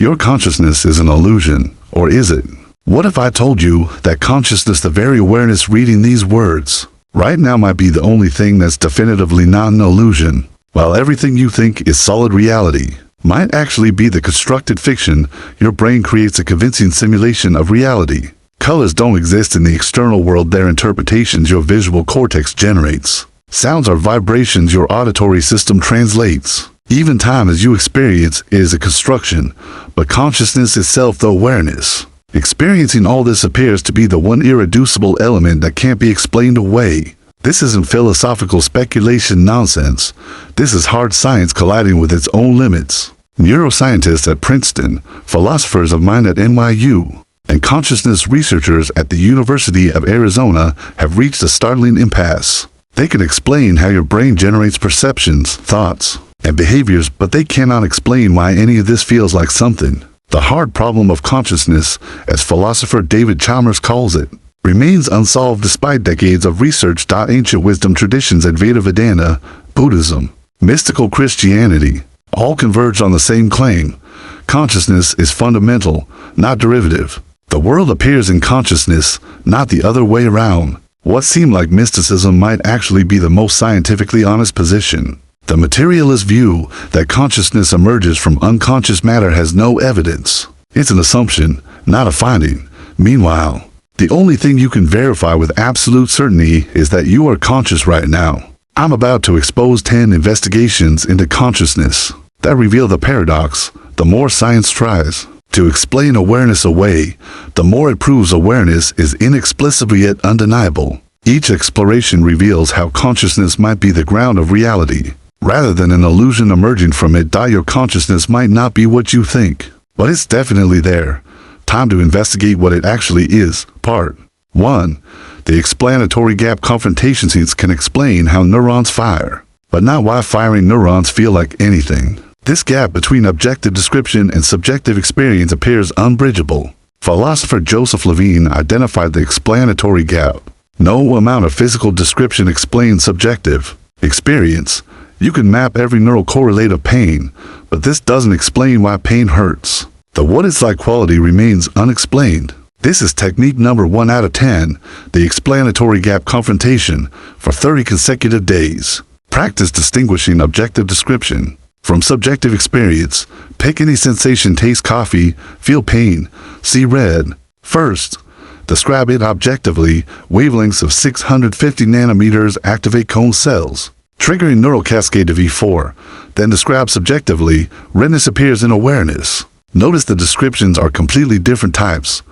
Your consciousness is an illusion, or is it? What if I told you that consciousness, the very awareness reading these words, right now might be the only thing that's definitively not an illusion, while everything you think is solid reality might actually be the constructed fiction your brain creates, a convincing simulation of reality. Colors don't exist in the external world, they're interpretations your visual cortex generates. Sounds are vibrations your auditory system translates. Even time as you experience is a construction, but consciousness itself the awareness. Experiencing all this appears to be the one irreducible element that can't be explained away. This isn't philosophical speculation nonsense. This is hard science colliding with its own limits. Neuroscientists at Princeton, philosophers of mind at NYU, and consciousness researchers at the University of Arizona have reached a startling impasse. They can explain how your brain generates perceptions, thoughts, and behaviors, but they cannot explain why any of this feels like something. The hard problem of consciousness, as philosopher David Chalmers calls it, remains unsolved despite decades of research. Ancient wisdom traditions, Advaita Vedanta, Buddhism, mystical Christianity, all converge on the same claim. Consciousness is fundamental, not derivative. The world appears in consciousness, not the other way around. What seemed like mysticism might actually be the most scientifically honest position. The materialist view that consciousness emerges from unconscious matter has no evidence. It's an assumption, not a finding. Meanwhile, the only thing you can verify with absolute certainty is that you are conscious right now. I'm about to expose 10 investigations into consciousness that reveal the paradox. The more science tries to explain awareness away, the more it proves awareness is inexplicable yet undeniable. Each exploration reveals how consciousness might be the ground of reality, rather than an illusion emerging from it. Your consciousness might not be what you think, but it's definitely there. Time to investigate what it actually is. Part 1. The explanatory gap. Confrontation scenes can explain how neurons fire, but not why firing neurons feel like anything. This gap between objective description and subjective experience appears unbridgeable. Philosopher Joseph Levine identified the explanatory gap. No amount of physical description explains subjective experience. You can map every neural correlate of pain, but this doesn't explain why pain hurts. The what it's like quality remains unexplained. This is technique number 1 out of 10, the explanatory gap confrontation, for 30 consecutive days. Practice distinguishing objective description from subjective experience. Pick any sensation: taste coffee, feel pain, see red. First, describe it objectively. Wavelengths of 650 nanometers activate cone cells, triggering neural cascade of E4. Then describe subjectively. Redness appears in awareness. Notice the descriptions are completely different types.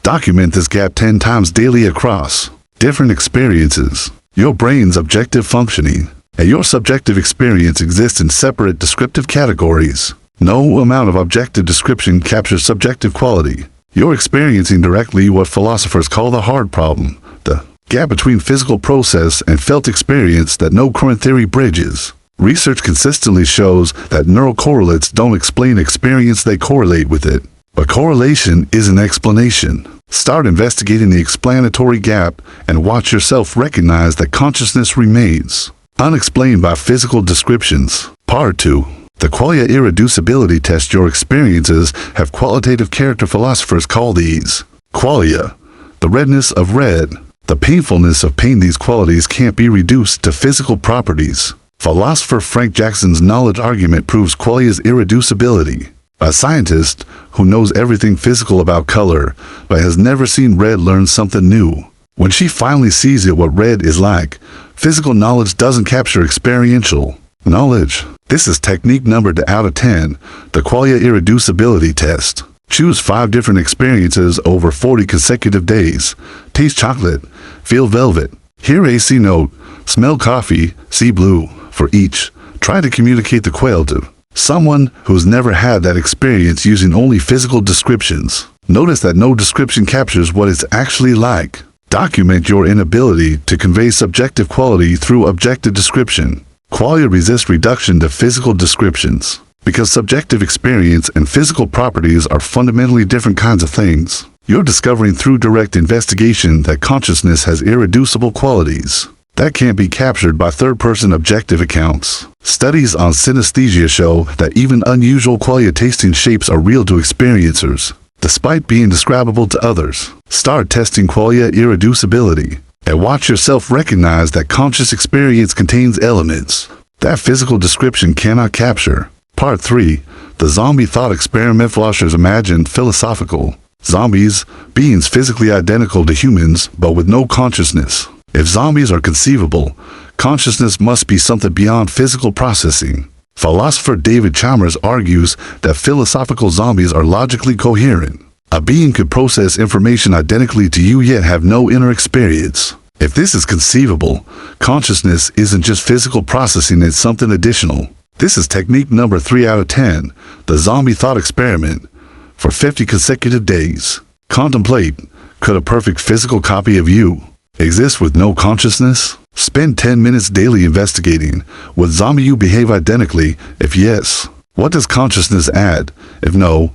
Document this gap 10 times daily across different experiences. Your brain's objective functioning and your subjective experience exist in separate descriptive categories. No amount of objective description captures subjective quality. You're experiencing directly what philosophers call the hard problem, the gap between physical process and felt experience that no current theory bridges. Research consistently shows that neural correlates don't explain experience, they correlate with it. But correlation is an explanation. Start investigating the explanatory gap and watch yourself recognize that consciousness remains unexplained by physical descriptions. Part 2. The qualia irreducibility test. Your experiences have qualitative character. Philosophers call these qualia. The redness of red, the painfulness of pain. These qualities can't be reduced to physical properties. Philosopher Frank Jackson's knowledge argument proves qualia's irreducibility. A scientist who knows everything physical about color but has never seen red learns something new. When she finally sees it, what red is like, physical knowledge doesn't capture experiential knowledge. This is technique number 2 out of 10, the qualia irreducibility test. Choose 5 different experiences over 40 consecutive days. Taste chocolate, feel velvet, hear a C note, smell coffee, see blue. For each, try to communicate the quail to someone who's never had that experience using only physical descriptions. Notice that no description captures what it's actually like. Document your inability to convey subjective quality through objective description. Qualia resists reduction to physical descriptions because subjective experience and physical properties are fundamentally different kinds of things. You're discovering through direct investigation that consciousness has irreducible qualities. that can't be captured by third-person objective accounts. Studies on synesthesia show that even unusual qualia tasting shapes are real to experiencers, despite being describable to others. Start testing qualia irreducibility, and watch yourself recognize that conscious experience contains elements that physical description cannot capture. Part 3. The zombie thought experiment. Philosophers imagined philosophical zombies, beings physically identical to humans but with no consciousness. If zombies are conceivable, consciousness must be something beyond physical processing. Philosopher David Chalmers argues that philosophical zombies are logically coherent. A being could process information identically to you yet have no inner experience. If this is conceivable, consciousness isn't just physical processing, it's something additional. This is technique number 3 out of 10, the zombie thought experiment. For 50 consecutive days, contemplate, could a perfect physical copy of you exist with no consciousness? Spend 10 minutes daily investigating, would zombie you behave identically? If yes, what does consciousness add? If no,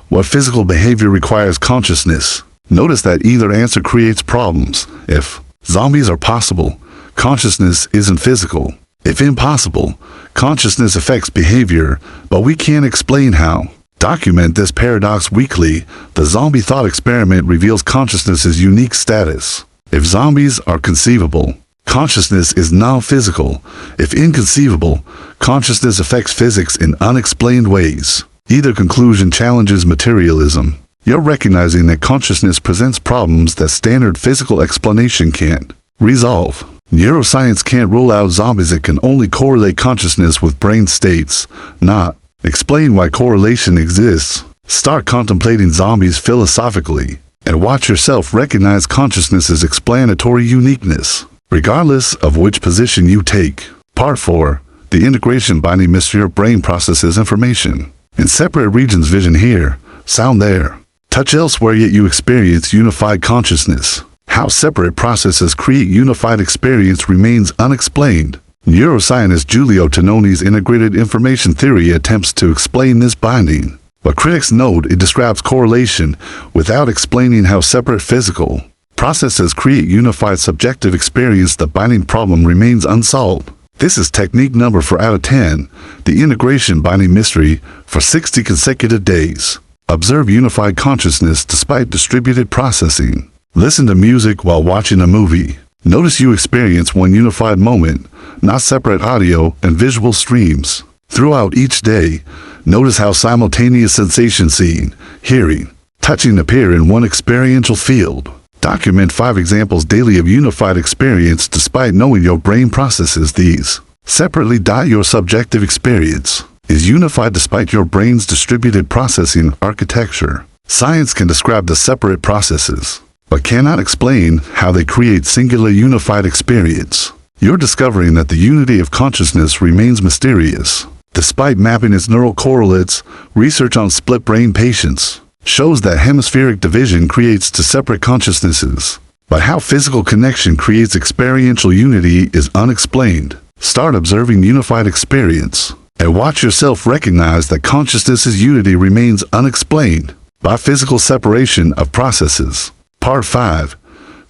what physical behavior requires consciousness? Notice that either answer creates problems. If zombies are possible, consciousness isn't physical. If impossible, consciousness affects behavior, but we can't explain how. Document this paradox weekly. The zombie thought experiment reveals consciousness's unique status. If zombies are conceivable, consciousness is non-physical. If inconceivable, consciousness affects physics in unexplained ways. Either conclusion challenges materialism. You're recognizing that consciousness presents problems that standard physical explanation can't resolve. Neuroscience can't rule out zombies. It can only correlate consciousness with brain states, not explain why correlation exists. Start contemplating zombies philosophically, and watch yourself recognize consciousness's explanatory uniqueness, regardless of which position you take. Part 4. The integration binding mystery. Your brain processes information in separate regions: vision here, sound there, touch elsewhere, yet you experience unified consciousness. How separate processes create unified experience remains unexplained. Neuroscientist Giulio Tononi's integrated information theory attempts to explain this binding, but critics note it describes correlation without explaining how separate physical processes create unified subjective experience. The binding problem remains unsolved. This is technique number 4 out of 10, the integration binding mystery. For 60 consecutive days, observe unified consciousness despite distributed processing. Listen to music while watching a movie. Notice you experience one unified moment, not separate audio and visual streams. Throughout each day, notice how simultaneous sensations, seeing, hearing, touching appear in one experiential field. Document 5 examples daily of unified experience despite knowing your brain processes these separately. Your subjective experience is unified despite your brain's distributed processing architecture. Science can describe the separate processes, but cannot explain how they create singular unified experience. You're discovering that the unity of consciousness remains mysterious. Despite mapping its neural correlates, research on split brain patients shows that hemispheric division creates two separate consciousnesses. But how physical connection creates experiential unity is unexplained. Start observing unified experience, and watch yourself recognize that consciousness's unity remains unexplained by physical separation of processes. Part 5.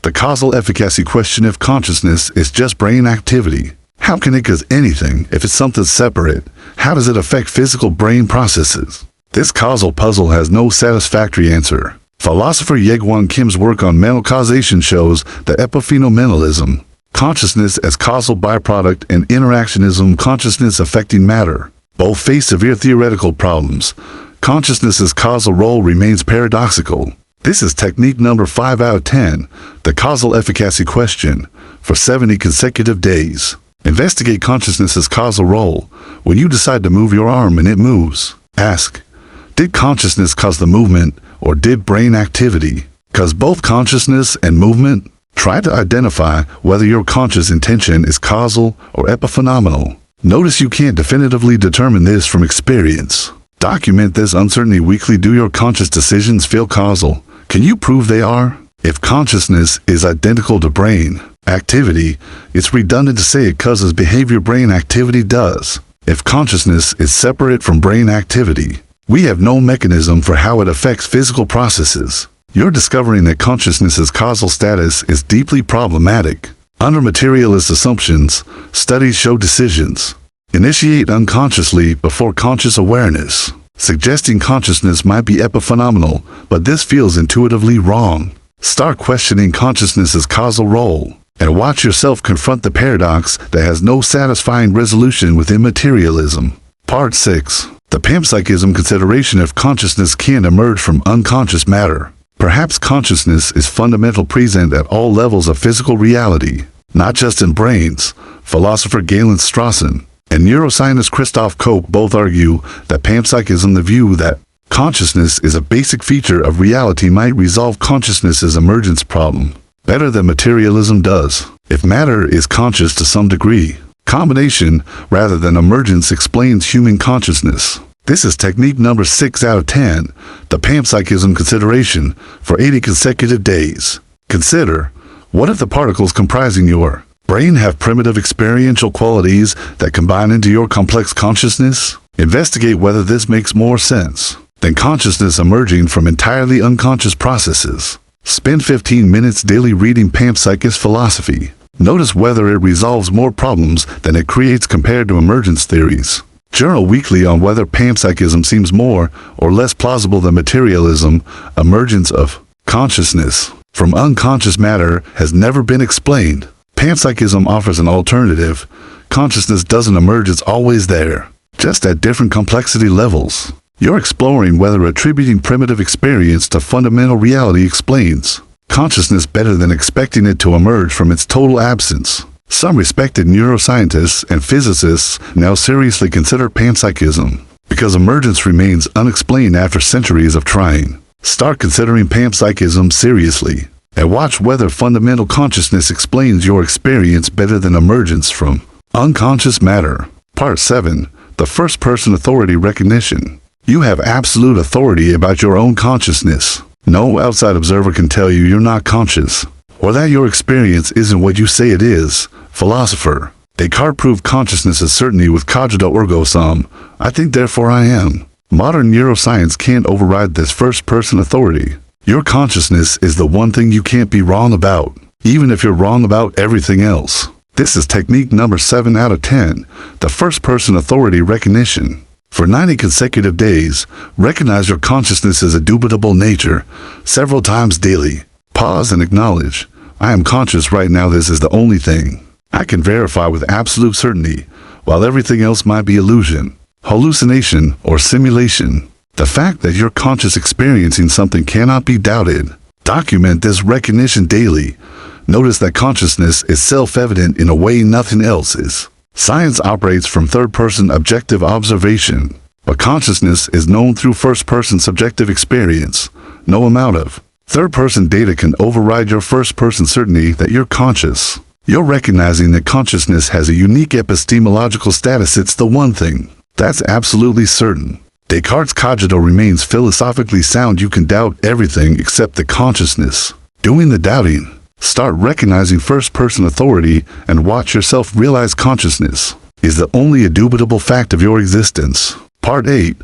The causal efficacy question. If consciousness is just brain activity, how can it cause anything? If it's something separate, how does it affect physical brain processes? This causal puzzle has no satisfactory answer. Philosopher Yegwon Kim's work on mental causation shows that epiphenomenalism, consciousness as causal byproduct, and interactionism, consciousness affecting matter, both face severe theoretical problems. Consciousness's causal role remains paradoxical. This is technique number 5 out of 10, the causal efficacy question. For 70 consecutive days, investigate consciousness's causal role. When you decide to move your arm and it moves, ask, did consciousness cause the movement, or did brain activity cause both consciousness and movement? Try to identify whether your conscious intention is causal or epiphenomenal. Notice you can't definitively determine this from experience. Document this uncertainty weekly. Do your conscious decisions feel causal? Can you prove they are? If consciousness is identical to brain activity, it's redundant to say it causes behavior. Brain activity does. If consciousness is separate from brain activity, we have no mechanism for how it affects physical processes. You're discovering that consciousness's causal status is deeply problematic. Under materialist assumptions, studies show decisions initiate unconsciously before conscious awareness, suggesting consciousness might be epiphenomenal, but this feels intuitively wrong. Start questioning consciousness's causal role, and watch yourself confront the paradox that has no satisfying resolution within materialism. Part 6. The Panpsychism consideration if consciousness can emerge from unconscious matter. Perhaps consciousness is fundamental present at all levels of physical reality, not just in brains. Philosopher Galen Strawson and neuroscientist Christoph Koch both argue that Panpsychism, the view that consciousness is a basic feature of reality, might resolve consciousness's emergence problem better than materialism does. If matter is conscious to some degree, combination rather than emergence explains human consciousness. This is technique number 6 out of 10, the Panpsychism consideration for 80 consecutive days. Consider, what if the particles comprising your brain have primitive experiential qualities that combine into your complex consciousness? Investigate whether this makes more sense than consciousness emerging from entirely unconscious processes. Spend 15 minutes daily reading panpsychist philosophy. Notice whether it resolves more problems than it creates compared to emergence theories. Journal weekly on whether panpsychism seems more or less plausible than materialism. Emergence of consciousness from unconscious matter has never been explained. Panpsychism offers an alternative. Consciousness doesn't emerge, it's always there, just at different complexity levels. You're exploring whether attributing primitive experience to fundamental reality explains consciousness better than expecting it to emerge from its total absence. Some respected neuroscientists and physicists now seriously consider panpsychism because emergence remains unexplained after centuries of trying. Start considering panpsychism seriously and watch whether fundamental consciousness explains your experience better than emergence from unconscious matter. Part 7. The first-person authority recognition. You have absolute authority about your own consciousness. No outside observer can tell you you're not conscious, or that your experience isn't what you say it is. Philosopher Descartes proved consciousness' certainty with cogito ergo sum, I think therefore I am. Modern neuroscience can't override this first-person authority. Your consciousness is the one thing you can't be wrong about, even if you're wrong about everything else. This is technique number 7 out of 10, the first-person authority recognition. For 90 consecutive days, recognize your consciousness's indubitable nature several times daily. Pause and acknowledge, I am conscious right now. This is the only thing I can verify with absolute certainty, while everything else might be illusion, hallucination, or simulation. The fact that you're conscious experiencing something cannot be doubted. Document this recognition daily. Notice that consciousness is self-evident in a way nothing else is. Science operates from third-person objective observation, but consciousness is known through first-person subjective experience. No amount of third-person data can override your first-person certainty that you're conscious. You're recognizing that consciousness has a unique epistemological status. It's the one thing that's absolutely certain. Descartes' cogito remains philosophically sound. You can doubt everything except the consciousness. Doing the doubting. Start recognizing first-person authority and watch yourself realize consciousness is the only indubitable fact of your existence. Part 8.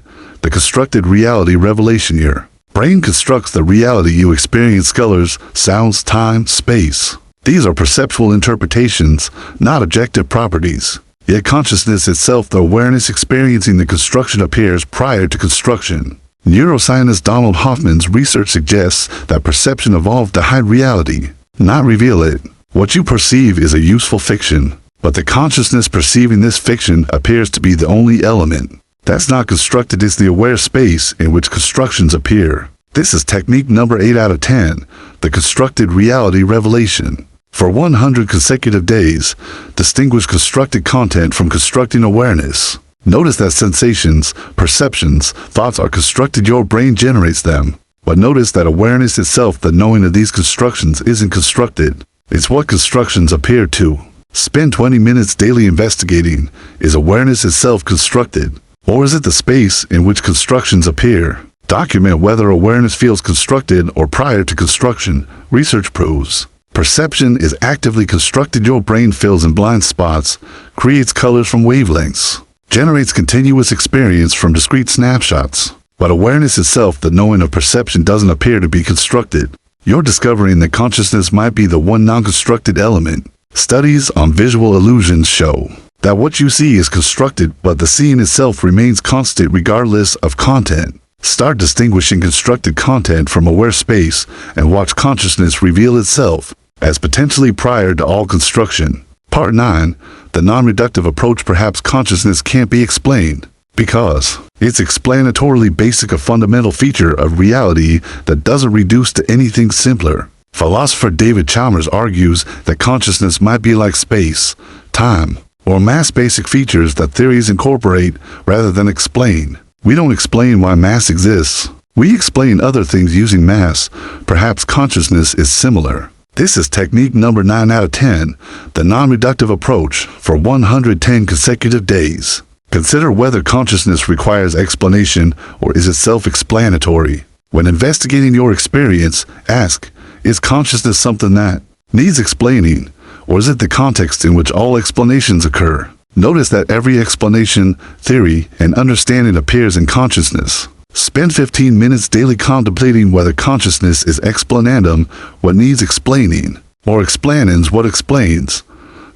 The constructed reality revelation. Your brain constructs the reality you experience. Colors, sounds, time, space. These are perceptual interpretations, not objective properties. Yet consciousness itself, the awareness experiencing the construction, appears prior to construction. Neuroscientist Donald Hoffman's research suggests that perception evolved to hide reality, not reveal it. What you perceive is a useful fiction, but the consciousness perceiving this fiction appears to be the only element that's not constructed. Is the aware space in which constructions appear. This is technique number 8 out of 10, the constructed reality revelation. For 100 consecutive days, distinguish constructed content from constructing awareness. Notice that sensations, perceptions, thoughts are constructed. Your brain generates them. But notice that awareness itself, the knowing of these constructions, isn't constructed. It's what constructions appear to. Spend 20 minutes daily investigating. Is awareness itself constructed? Or is it the space in which constructions appear? Document whether awareness feels constructed or prior to construction. Research proves perception is actively constructed. Your brain fills in blind spots, creates colors from wavelengths, generates continuous experience from discrete snapshots. But awareness itself, the knowing of perception, doesn't appear to be constructed. You're discovering that consciousness might be the one non-constructed element. Studies on visual illusions show that what you see is constructed, but the scene itself remains constant regardless of content. Start distinguishing constructed content from aware space and watch consciousness reveal itself as potentially prior to all construction. Part 9. The non-reductive approach. Perhaps consciousness can't be explained because it's explanatorily basic, a fundamental feature of reality that doesn't reduce to anything simpler. Philosopher David Chalmers argues that consciousness might be like space, time, or mass, basic features that theories incorporate rather than explain. We don't explain why mass exists. We explain other things using mass. Perhaps consciousness is similar. This is technique number 9 out of 10, the non-reductive approach for 110 consecutive days. Consider whether consciousness requires explanation or is it self-explanatory. When investigating your experience, ask, is consciousness something that needs explaining, or is it the context in which all explanations occur? Notice that every explanation, theory, and understanding appears in consciousness. Spend 15 minutes daily contemplating whether consciousness is explanandum, what needs explaining, or explanans, what explains.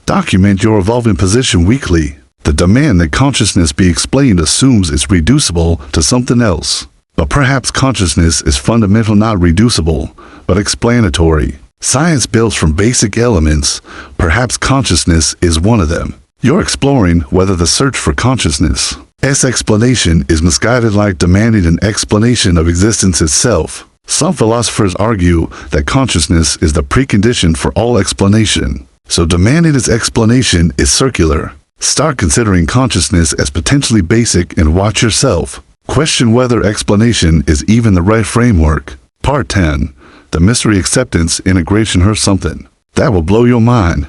Document your evolving position weekly. The demand that consciousness be explained assumes it's reducible to something else. But perhaps consciousness is fundamental, not reducible, but explanatory. Science builds from basic elements. Perhaps consciousness is one of them. You're exploring whether the search for consciousness' explanation is misguided, like demanding an explanation of existence itself. Some philosophers argue that consciousness is the precondition for all explanation, so demanding its explanation is circular. Start considering consciousness as potentially basic and watch yourself. Question whether explanation is even the right framework. Part 10. The mystery acceptance integration. Here's something that will blow your mind.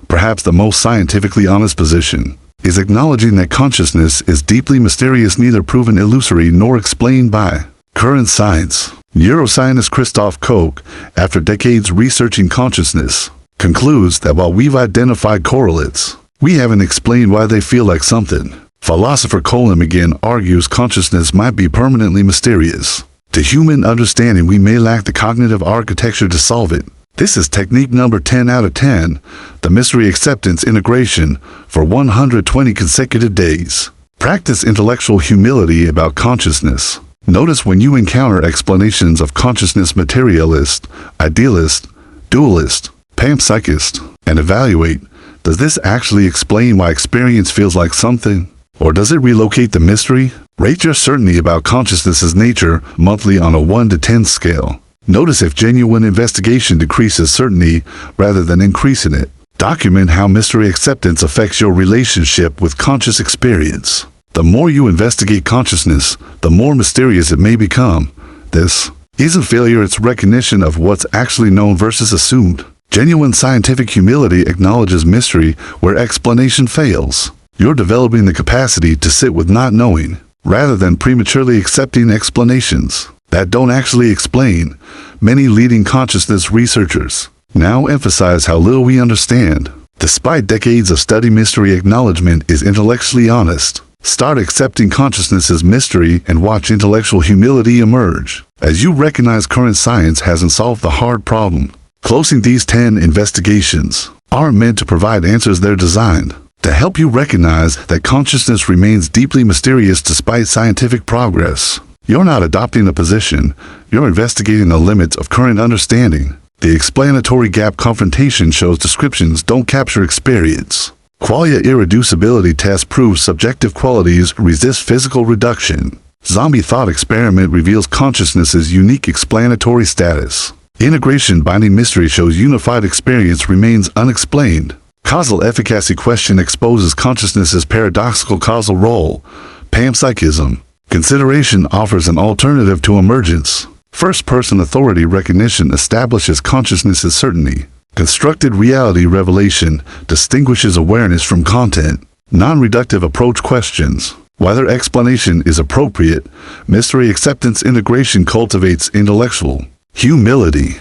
Perhaps the most scientifically honest position is acknowledging that consciousness is deeply mysterious, neither proven, illusory, nor explained by current science. Neuroscientist Christoph Koch, after decades researching consciousness, concludes that while we've identified correlates, we haven't explained why they feel like something. Philosopher Colin again argues consciousness might be permanently mysterious. To human understanding, we may lack the cognitive architecture to solve it. This is technique number 10 out of 10, the mystery acceptance integration for 120 consecutive days. Practice intellectual humility about consciousness. Notice when you encounter explanations of consciousness, materialist, idealist, dualist, panpsychist, and evaluate, does this actually explain why experience feels like something? Or does it relocate the mystery? Rate your certainty about consciousness's nature monthly on a 1 to 10 scale. Notice if genuine investigation decreases certainty rather than increasing it. Document how mystery acceptance affects your relationship with conscious experience. The more you investigate consciousness, the more mysterious it may become. This isn't failure, it's recognition of what's actually known versus assumed. Genuine scientific humility acknowledges mystery where explanation fails. You're developing the capacity to sit with not knowing, rather than prematurely accepting explanations that don't actually explain. Many leading consciousness researchers now emphasize how little we understand. Despite decades of study, mystery acknowledgement is intellectually honest. Start accepting consciousness as mystery and watch intellectual humility emerge as you recognize current science hasn't solved the hard problem. Closing, these 10 investigations aren't meant to provide answers, they're designed to help you recognize that consciousness remains deeply mysterious despite scientific progress. You're not adopting a position, you're investigating the limits of current understanding. The explanatory gap confrontation shows descriptions don't capture experience. Qualia irreducibility test proves subjective qualities resist physical reduction. Zombie thought experiment reveals consciousness's unique explanatory status. Integration binding mystery shows unified experience remains unexplained. Causal efficacy question exposes consciousness's paradoxical causal role. Panpsychism consideration offers an alternative to emergence. First-person authority recognition establishes consciousness's certainty. Constructed reality revelation distinguishes awareness from content. Non-reductive approach questions whether explanation is appropriate. Mystery acceptance integration cultivates intellectual humility.